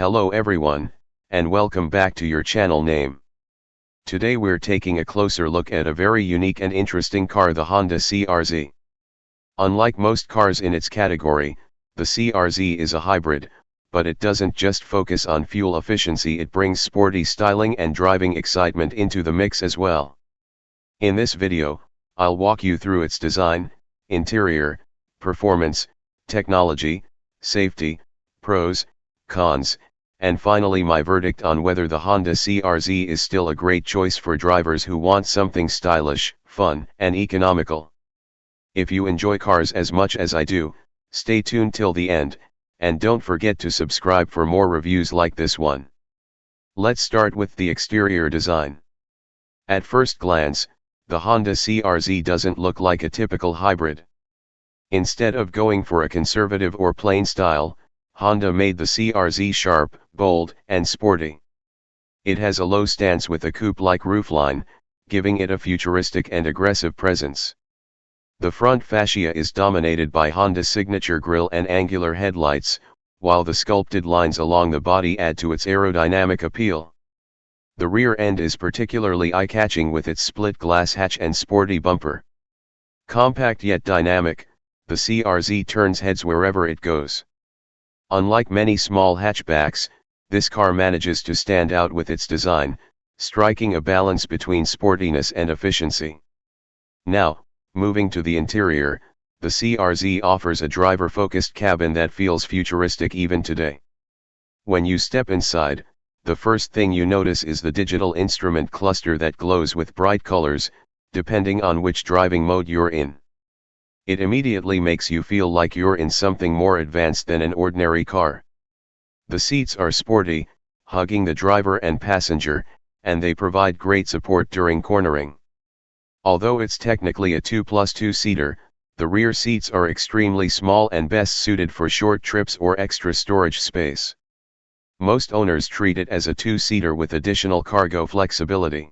Hello everyone, and welcome back to your channel name. Today we're taking a closer look at a very unique and interesting car, the Honda CR-Z. Unlike most cars in its category, the CR-Z is a hybrid, but it doesn't just focus on fuel efficiency, it brings sporty styling and driving excitement into the mix as well. In this video, I'll walk you through its design, interior, performance, technology, safety, pros, cons, and finally my verdict on whether the Honda CR-Z is still a great choice for drivers who want something stylish, fun, and economical. If you enjoy cars as much as I do, stay tuned till the end, and don't forget to subscribe for more reviews like this one. Let's start with the exterior design. At first glance, the Honda CR-Z doesn't look like a typical hybrid. Instead of going for a conservative or plain style, Honda made the CR-Z sharp, bold, and sporty. It has a low stance with a coupe-like roofline, giving it a futuristic and aggressive presence. The front fascia is dominated by Honda's signature grille and angular headlights, while the sculpted lines along the body add to its aerodynamic appeal. The rear end is particularly eye-catching with its split-glass hatch and sporty bumper. Compact yet dynamic, the CR-Z turns heads wherever it goes. Unlike many small hatchbacks, this car manages to stand out with its design, striking a balance between sportiness and efficiency. Now, moving to the interior, the CR-Z offers a driver-focused cabin that feels futuristic even today. When you step inside, the first thing you notice is the digital instrument cluster that glows with bright colors, depending on which driving mode you're in. It immediately makes you feel like you're in something more advanced than an ordinary car. The seats are sporty, hugging the driver and passenger, and they provide great support during cornering. Although it's technically a 2+2-seater, the rear seats are extremely small and best suited for short trips or extra storage space. Most owners treat it as a 2-seater with additional cargo flexibility.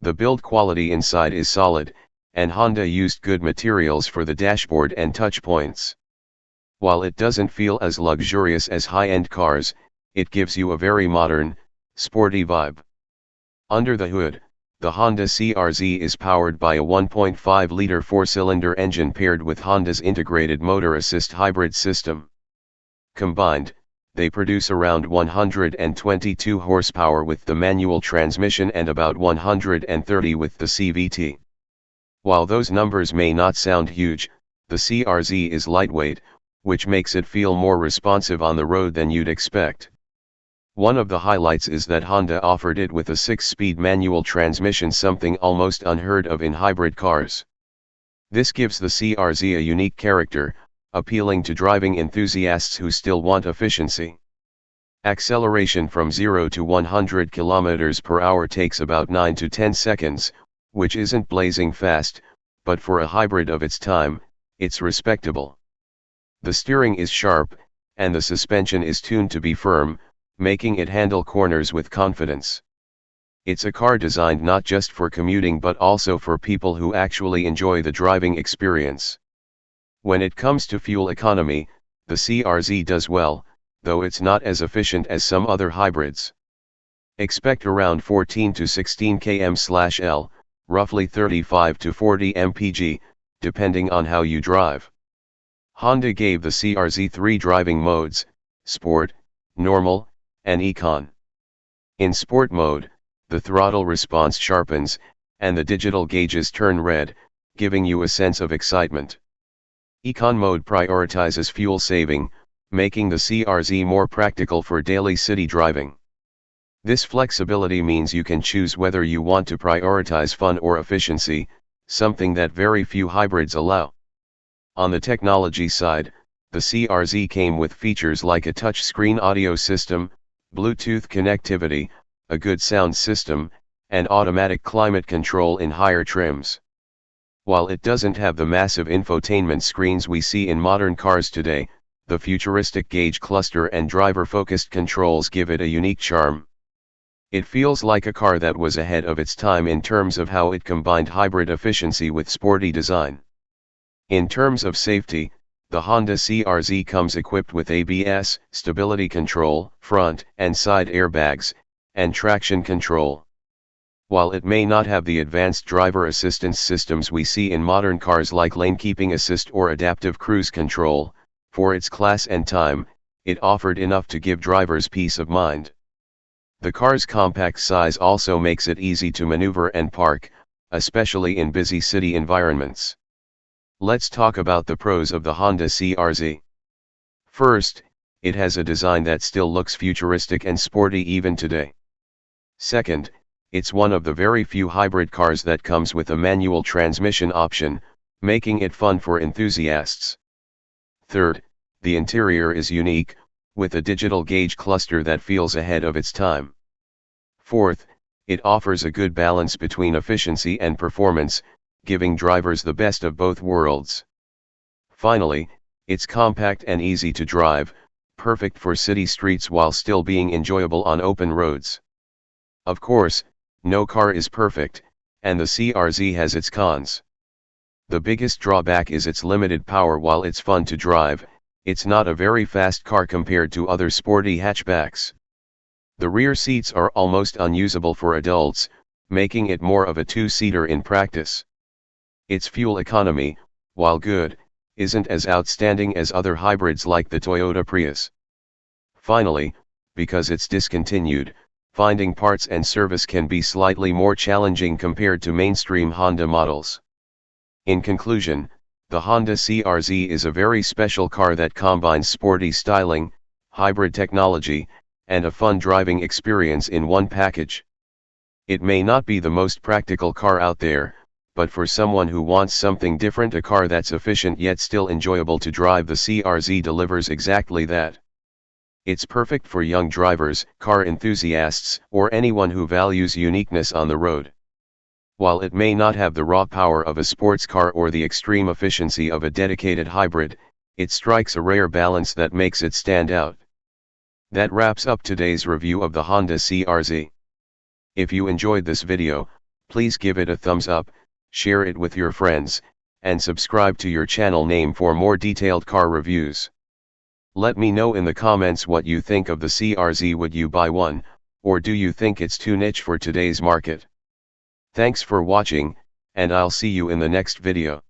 The build quality inside is solid, and Honda used good materials for the dashboard and touch points. While it doesn't feel as luxurious as high-end cars, it gives you a very modern, sporty vibe. Under the hood, the Honda CR-Z is powered by a 1.5-liter four-cylinder engine paired with Honda's integrated motor assist hybrid system. Combined, they produce around 122 horsepower with the manual transmission and about 130 with the CVT. While those numbers may not sound huge, the CR-Z is lightweight, which makes it feel more responsive on the road than you'd expect. One of the highlights is that Honda offered it with a 6-speed manual transmission, something almost unheard of in hybrid cars. This gives the CR-Z a unique character, appealing to driving enthusiasts who still want efficiency. Acceleration from 0 to 100 km per hour takes about 9 to 10 seconds, which isn't blazing fast, but for a hybrid of its time, it's respectable. The steering is sharp, and the suspension is tuned to be firm, making it handle corners with confidence. It's a car designed not just for commuting but also for people who actually enjoy the driving experience. When it comes to fuel economy, the CR-Z does well, though it's not as efficient as some other hybrids. Expect around 14 to 16 km/L, roughly 35 to 40 mpg, depending on how you drive. Honda gave the CR-Z 3 driving modes: Sport, Normal, and Econ. In Sport mode, the throttle response sharpens, and the digital gauges turn red, giving you a sense of excitement. Econ mode prioritizes fuel saving, making the CR-Z more practical for daily city driving. This flexibility means you can choose whether you want to prioritize fun or efficiency, something that very few hybrids allow. On the technology side, the CR-Z came with features like a touchscreen audio system, Bluetooth connectivity, a good sound system, and automatic climate control in higher trims. While it doesn't have the massive infotainment screens we see in modern cars today, the futuristic gauge cluster and driver-focused controls give it a unique charm. It feels like a car that was ahead of its time in terms of how it combined hybrid efficiency with sporty design. In terms of safety, The Honda CR-Z comes equipped with ABS, stability control, front and side airbags, and traction control. While it may not have the advanced driver assistance systems we see in modern cars like lane keeping assist or adaptive cruise control, for its class and time, it offered enough to give drivers peace of mind. The car's compact size also makes it easy to maneuver and park, especially in busy city environments. Let's talk about the pros of the Honda CR-Z. First, it has a design that still looks futuristic and sporty even today. Second, it's one of the very few hybrid cars that comes with a manual transmission option, making it fun for enthusiasts. Third, the interior is unique, with a digital gauge cluster that feels ahead of its time. Fourth, it offers a good balance between efficiency and performance, giving drivers the best of both worlds. Finally, it's compact and easy to drive, perfect for city streets while still being enjoyable on open roads. Of course, no car is perfect, and the CR-Z has its cons. The biggest drawback is its limited power. While it's fun to drive, it's not a very fast car compared to other sporty hatchbacks. The rear seats are almost unusable for adults, making it more of a two-seater in practice. Its fuel economy, while good, isn't as outstanding as other hybrids like the Toyota Prius. Finally, because it's discontinued, finding parts and service can be slightly more challenging compared to mainstream Honda models. In conclusion, the Honda CR-Z is a very special car that combines sporty styling, hybrid technology, and a fun driving experience in one package. It may not be the most practical car out there, but for someone who wants something different, a car that's efficient yet still enjoyable to drive, the CR-Z delivers exactly that. It's perfect for young drivers, car enthusiasts, or anyone who values uniqueness on the road. While it may not have the raw power of a sports car or the extreme efficiency of a dedicated hybrid, it strikes a rare balance that makes it stand out. That wraps up today's review of the Honda CR-Z. If you enjoyed this video, please give it a thumbs up, share it with your friends, and subscribe to your channel name for more detailed car reviews. Let me know in the comments what you think of the CR-Z. Would you buy one, or do you think it's too niche for today's market? Thanks for watching, and I'll see you in the next video.